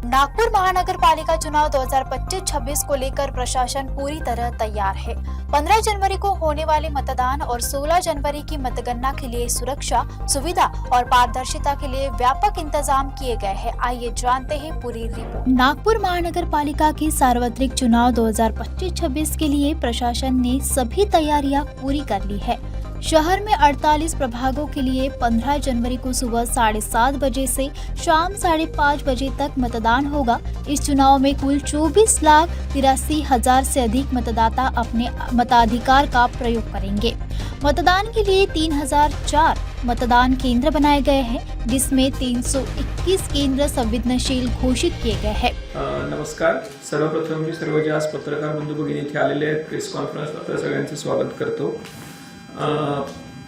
नागपुर महानगर पालिका चुनाव 2025-26 को लेकर प्रशासन पूरी तरह तैयार है। 15 जनवरी को होने वाले मतदान और 16 जनवरी की मतगणना के लिए सुरक्षा, सुविधा और पारदर्शिता के लिए व्यापक इंतजाम किए गए हैं। आइए जानते हैं पूरी रिपोर्ट। नागपुर महानगर पालिका के सार्वत्रिक चुनाव 2025-26 के लिए प्रशासन ने सभी तैयारियां पूरी कर ली है। शहर में 48 प्रभागों के लिए 15 जनवरी को सुबह 7:30 बजे से शाम 5:30 बजे तक मतदान होगा। इस चुनाव में कुल 24,83,000 से अधिक मतदाता अपने मताधिकार का प्रयोग करेंगे। मतदान के लिए 3004 मतदान केंद्र बनाए गए हैं, जिसमें 321 केंद्र संवेदनशील घोषित किए गए हैं। नमस्कार, सर्वप्रथम मी सर्व जे आज पत्रकार बंधू भगिनी इथे आलेले आहेत प्रेस कॉन्फरन्स आपल्या सगळ्यांचं स्वागत करतो।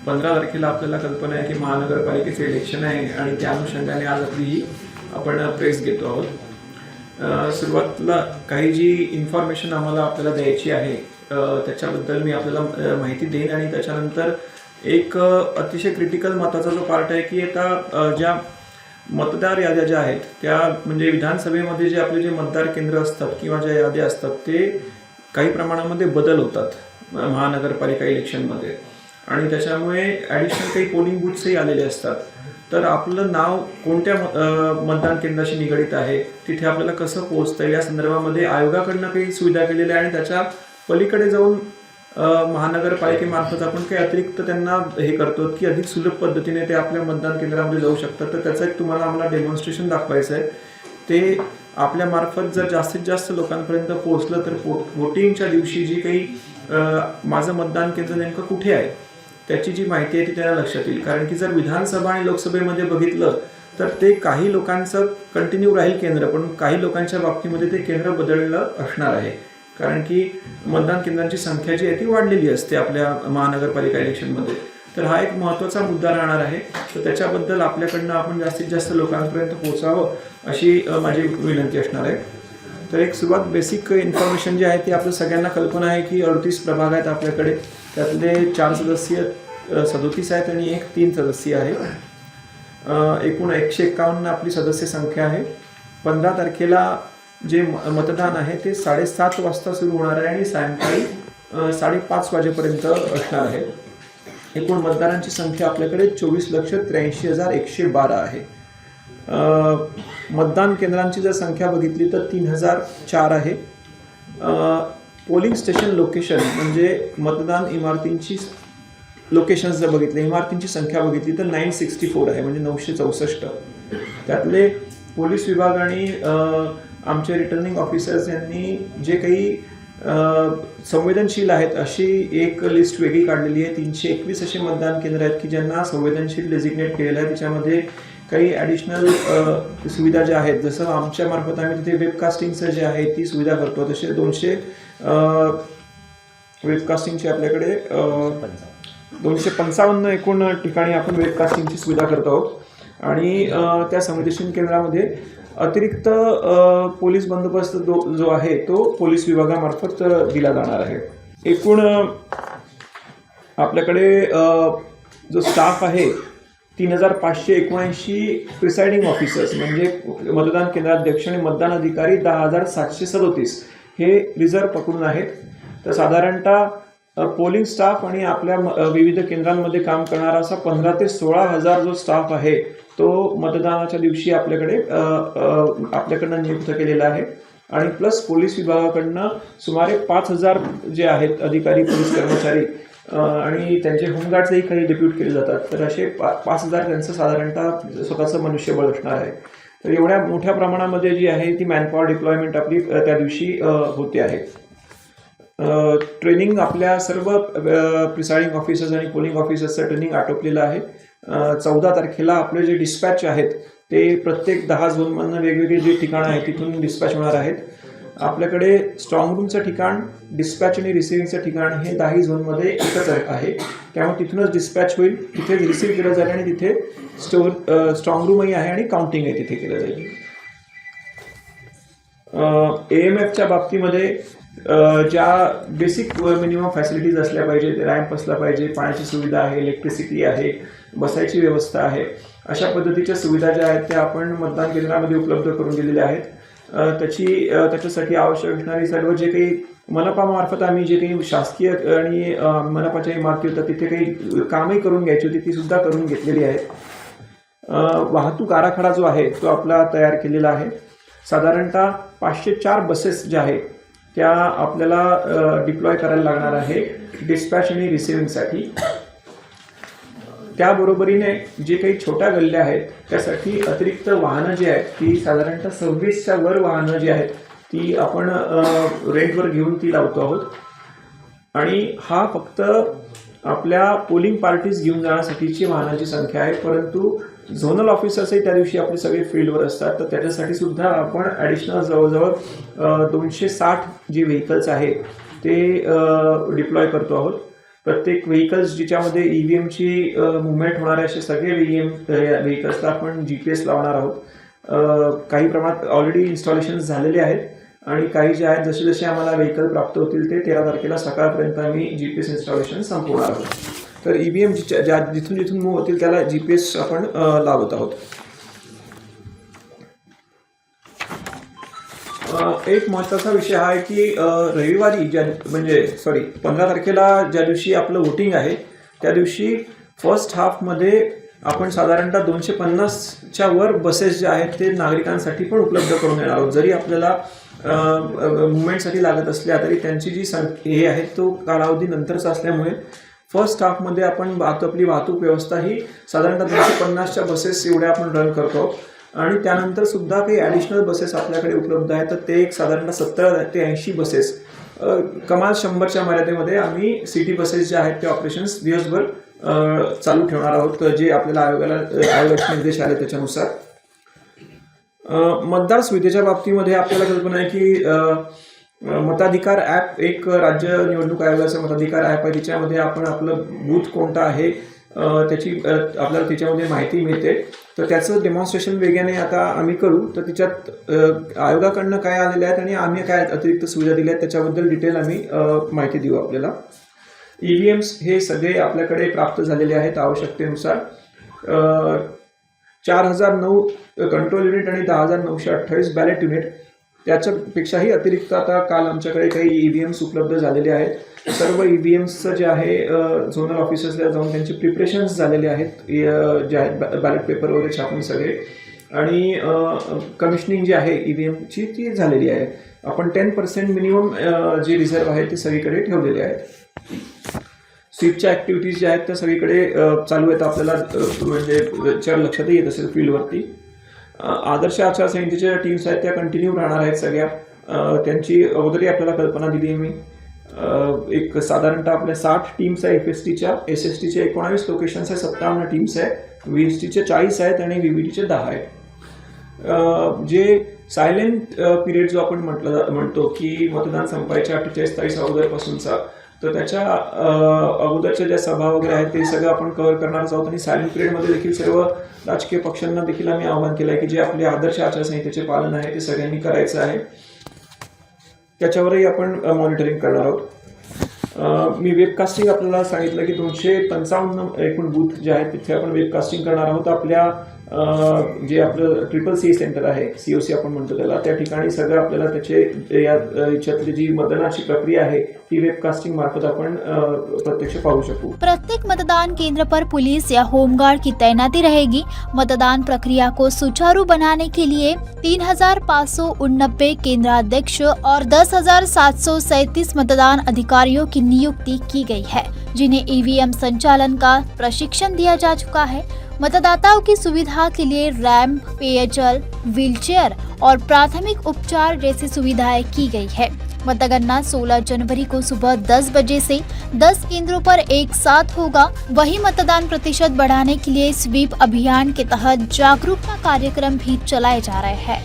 15 तारखेला आपल्याला कल्पना आहे की महानगरपालिकेचे इलेक्शन आहे आणि त्या अनुषंगाने आज आपली आपण प्रेस घेतो आहोत। सुरुवातीला काही जी इन्फॉर्मेशन आपल्याला द्यायची आहे त्याच्याबद्दल मी आपल्याला माहिती देईन आणि त्याच्यानंतर एक अतिशय क्रिटिकल महत्त्वाचा जो पार्ट आहे की आता ज्या मतदार याद्या ज्या आहेत त्या म्हणजे विधानसभेमध्ये जे आपले जे मतदार केंद्र असतात किंवा ज्या याद्या असतात ते काही प्रमाणामध्ये बदल होतात महानगरपालिका इलेक्शनमध्ये आणि त्याच्यामुळे ॲडिशनल काही पोलिंग बूथ्सही आलेले असतात। तर आपलं नाव कोणत्या मतदान केंद्राशी निगडित आहे, तिथे आपल्याला कसं पोहोचता येईल या संदर्भामध्ये आयोगाकडनं काही सुविधा केलेल्या आहे आणि त्याच्या पलीकडे जाऊन महानगरपालिकेमार्फत आपण काही अतिरिक्त त्यांना हे करतो की अधिक सुलभ पद्धतीने ते आपल्या मतदान केंद्रामध्ये जाऊ शकतात। तर त्याचं एक तुम्हाला आम्हाला डेमॉन्स्ट्रेशन दाखवायचं आहे। ते आपल्यामार्फत जर जास्तीत जास्त लोकांपर्यंत पोहोचलं तर वोटिंगच्या दिवशी जी काही माझं मतदान केंद्र नेमकं कुठे आहे त्याची जी माहिती आहे ती त्यांना लक्षात येईल। कारण की जर विधानसभा आणि लोकसभेमध्ये बघितलं तर ते काही लोकांचं कंटिन्यू राहील केंद्र, पण काही लोकांच्या बाबतीमध्ये ते केंद्र बदललं असणार आहे। कारण की मतदान केंद्रांची संख्या जी आहे ती वाढलेली असते आपल्या महानगरपालिका इलेक्शनमध्ये। तर हा एक महत्त्वाचा मुद्दा राहणार आहे। तर त्याच्याबद्दल आपल्याकडनं आपण जास्तीत जास्त लोकांपर्यंत पोहोचावं अशी माझी विनंती असणार आहे। तर एक सुरुवात बेसिक इन्फॉर्मेशन जी आहे ती आपल्या सगळ्यांना कल्पना आहे की 38 प्रभाग आहेत आपल्याकडे, त्यातले 4 सदस्यीय 37 आहेत आणि एक 3 सदस्यीय आहे। एकूण 151 आपली सदस्य संख्या आहे। 15 तारखेला जे मतदान आहे ते 7:30 वाजता सुरू होणार आहे आणि सायंकाळी 5:30 वाजेपर्यंत असणार आहे। एकूण मतदारांची संख्या आपल्याकडे 24,83,112 आहे। मतदान केंद्रांची जर संख्या बघितली तर 3004 आहे। पोलिंग स्टेशन लोकेशन म्हणजे मतदान इमारतींची लोकेशन्स जर बघितले, इमारतींची संख्या बघितली तर 964 आहे, म्हणजे 964। त्यातले पोलीस विभाग आणि आमचे रिटर्निंग ऑफिसर्स यांनी जे काही संवेदनशील आहेत अशी एक लिस्ट वेगळी काढलेली आहे। 321 असे मतदान केंद्र आहेत की ज्यांना संवेदनशील डेझिग्नेट केलेलं आहे। त्याच्यामध्ये काही ॲडिशनल सुविधा ज्या आहेत, जसं आमच्या मार्फत आम्ही तिथे वेबकास्टिंगचं जे आहे ती सुविधा करतो, तसे 200 वेबकास्टिंगचे आपल्याकडे 255 एकूण ठिकाणी आपण वेबकास्टिंगची सुविधा करतो आहोत। आणि त्या संवेदनशील केंद्रामध्ये अतिरिक्त पोलीस बंदोबस्त जो आहे तो पोलीस विभागामार्फत दिला जाणार आहे। एकूण आपल्याकडे जो स्टाफ आहे 3579 प्रिसाइडिंग ऑफिसर्स म्हणजे मतदान केंद्राध्यक्ष आणि मतदान अधिकारी 10,737 हे रिझर्व्ह पकडून आहेत। तर साधारणतः पोलिंग स्टाफ आणि आपल्या विविध केंद्रांमध्ये काम करणारा असा 15 ते 16 हजार जो स्टाफ आहे तो मतदानाच्या दिवशी आपल्याकडनं नियुक्त केलेला आहे। आणि प्लस पोलीस विभागाकडनं सुमारे 5000 जे आहेत अधिकारी, पोलीस कर्मचारी आणि त्यांचे होमगार्ड्सही काही डेप्यूट केले जातात। तर असे 5000 त्यांचं साधारणतः स्वतःचं मनुष्यबळ असणार आहे। तर एवढ्या मोठ्या प्रमाणामध्ये जी आहे ती मॅनपॉवर डिप्लॉयमेंट आपली त्या दिवशी होते आहे। ट्रेनिंग आपल्या सर्व प्रिसाइडिंग ऑफिसर्स आणि पोलिंग ऑफिसर्सचं ट्रेनिंग आटोपलेलं आहे। 14 तारखेला आपले जे डिस्पॅच आहेत ते प्रत्येक 10 झोनमधनं वेगवेगळी जी ठिकाणं आहेत तिथून डिस्पॅच होणार आहेत। आपल्याकडे स्ट्रॉंग रूमचं ठिकाण, डिस्पॅच आणि रिसिव्हिंगचं ठिकाण हे 10 झोनमध्ये एकच आहे, त्यामुळे तिथूनच डिस्पॅच होईल, तिथे रिसिव्ह केलं जाईल आणि तिथे स्ट्रॉंग रूमही आहे आणि काउंटिंग आहे तिथे केलं जाईल। AMFच्या बाबतीमध्ये ज्या बेसिक मिनिमम फॅसिलिटीज असल्या पाहिजेत, रॅम्प असला पाहिजे, पाण्याची सुविधा आहे, इलेक्ट्रिसिटी आहे, बसायची व्यवस्था आहे, अशा पद्धतीच्या सुविधा ज्या आहेत त्या आपण मतदान केंद्रामध्ये उपलब्ध करून दिलेल्या आहेत। त्याच्यासाठी आवश्यक असणारी सर्व जे काही मनपामार्फत आम्ही जे काही शासकीय आणि मनपाच्या इमारती होत्या तिथे काही कामही करून घ्यायची होती ती सुद्धा करून घेतलेली आहेत. वाहतूक आराखडा जो आहे तो आपला तयार केलेला आहे. साधारणतः 504 बसेस ज्या आहेत त्या आपल्याला डिप्लॉय करायला लागणार आहे डिस्पॅच आणि रिसिव्हिंगसाठी. त्याबरोबरीने जे काही छोट्या गल्ल्या आहेत त्यासाठी अतिरिक्त वाहनं जी आहेत ती साधारणतः 26च्या वर वाहनं जी आहेत ती आपण रेंटवर घेऊन ती लावतो आहोत. आणि हा फक्त आपल्या पोलिंग पार्टीज घेऊन जाण्यासाठीची वाहनाची संख्या आहे, परंतु झोनल ऑफिसर्सही त्या दिवशी आपले सगळे फील्डवर असतात तर त्याच्यासाठी सुद्धा आपण ॲडिशनल जवळजवळ 260 जे व्हेकल्स आहेत ते डिप्लॉय करतो आहोत. प्रत्येक व्हेकल्स ज्याच्यामध्ये EVMची मुवमेंट होणारे असे सगळे व्हेकल्सला आपण GPS लावणार आहोत. काही प्रमाणात ऑलरेडी इन्स्टॉलेशन झालेले आहेत आणि काही जे आहेत जसे जसे आम्हाला व्हेकल प्राप्त होतील ते 13 तारखेला सकाळपर्यंत आम्ही GPS इन्स्टॉलेशन संपवणार आहोत. तर EVM ज्या जिथून जिथून मूव्ह होतील त्याला GPS आपण लावत आहोत. एक महत्त्वाचा विषय हा आहे की रविवारी 15 तारखेला ज्या दिवशी आपलं वोटिंग आहे त्या दिवशी फर्स्ट हाफमध्ये आपण साधारणतः 250च्या वर बसेस ज्या आहेत ते नागरिकांसाठी पण उपलब्ध करून देणार आहोत. जरी आपल्याला मुवमेंटसाठी लागत असल्या तरी त्यांची जी हे आहे तो कालावधी नंतरचा असल्यामुळे फर्स्ट हाफमध्ये आपण आपली वाहतूक व्यवस्था ही साधारणतः 250च्या बसेस एवढ्या आपण रन करतो. आणि त्यानंतर सुद्धा काही ॲडिशनल बसेस आपल्याकडे उपलब्ध आहेत तर ते एक साधारणतः 70 ते 80 बसेस कमाल 100च्या मर्यादेमध्ये आम्ही सिटी बसेस ज्या आहेत त्या ऑपरेशन्स दिवसभर चालू ठेवणार आहोत जे आपल्याला आयोगाचे निर्देश आले त्याच्यानुसार. मतदार सुविधेच्या बाबतीमध्ये आपल्याला कल्पना आहे की मताधिकार ॲप एक राज्य निवडणूक आयोगाचं मताधिकार ॲप आहे. तिच्यामध्ये आपण आपलं बूथ कोणता आहे त्याची आपल्याला त्याच्यामध्ये माहिती मिळते. तर त्याचं डेमॉन्स्ट्रेशन वेगाने आता आम्ही करू. तर त्याच्यात आयोगाकडनं काय आलेले आहेत आणि आम्ही काय अतिरिक्त सुविधा दिल्या आहेत त्याच्याबद्दल डिटेल आम्ही माहिती देऊ आपल्याला. EVMs हे सगळे आपल्याकडे प्राप्त झालेले आहेत आवश्यकतेनुसार. 4009 कंट्रोल युनिट आणि 10,928 बॅलेट युनिट. त्याच्यापेक्षाही अतिरिक्त आता काल आमच्याकडे काही EVMs उपलब्ध झालेले आहेत. सर्व EVMsचं जे आहे झोनल ऑफिसर्सला जाऊन त्यांचे प्रिपरेशन्स झालेले आहेत जे आहेत बॅलेट पेपर वगैरे छापून सगळे. आणि कमिशनिंग जी आहे EVMची ती झालेली आहे. आपण 10% मिनिमम जे रिझर्व आहे ते सगळीकडे ठेवलेले आहेत. स्वीपच्या ॲक्टिव्हिटीज ज्या आहेत त्या सगळीकडे चालू आहेत. आपल्याला म्हणजे लक्षातही येत असेल फील्डवरती. आदर्श आचारसंहितेच्या टीम्स आहेत त्या कंटिन्यू राहणार आहेत सगळ्या. त्यांची अगोदरही आपल्याला कल्पना दिली आहे मी. एक साधारणतः आपल्या 60 टीम्स आहे FSTच्या. SSTचे 19 लोकेशन्स आहे, 57 टीम्स आहे. VSTचे 40 आहेत आणि VVTचे 10 आहेत. जे सायलेंट पिरियड जो आपण म्हणतो की मतदान संपायच्या 48 तारीख अगोदरपासूनचा तर त्याच्या अगोदरच्या ज्या सभा वगैरे आहेत ते सगळं आपण कव्हर करणार आहोत. आणि सायलेंट पिरियडमध्ये देखील सर्व राजकीय पक्षांना देखील आम्ही आवाहन केलं आहे की जे आपले आदर्श आचारसंहितेचे पालन आहे ते सगळ्यांनी करायचं आहे. त्याच्यावरही आपण मॉनिटरिंग करणार आहोत. मी वेबकास्टिंग आपल्याला सांगितलं की 255 एकूण बूथ जे आहेत तिथे आपण वेबकास्टिंग करणार आहोत. आपल्या जे आपलं CCC सेंटर आहे COC आपण म्हणतो त्याला त्या ठिकाणी सगळं आपल्याला त्याचे याच्यातली जी मतदानाची प्रक्रिया आहे ती वेबकास्टिंग मार्फत आपण प्रत्यक्ष पाहू शकू. प्रत्येक मतदान केंद्र पर पुलिस या होमगार्ड की तैनाती रहेगी. मतदान प्रक्रिया को सुचारू बनाने के लिए 3,589 केंद्राध्यक्ष और 10,737 मतदान अधिकारियों की नियुक्ति की गई है, जिन्हें EVM संचालन का प्रशिक्षण दिया जा चुका है. मतदाताओं की सुविधा के लिए रैंप, पेयजल, व्हीलचेयर और प्राथमिक उपचार जैसी सुविधाएं की गई है. मतगणना 16 जनवरी को सुबह 10 बजे से 10 केंद्रों पर एक साथ होगा. वहीं मतदान प्रतिशत बढ़ाने के लिए स्वीप अभियान के तहत जागरूकता कार्यक्रम भी चलाए जा रहे हैं.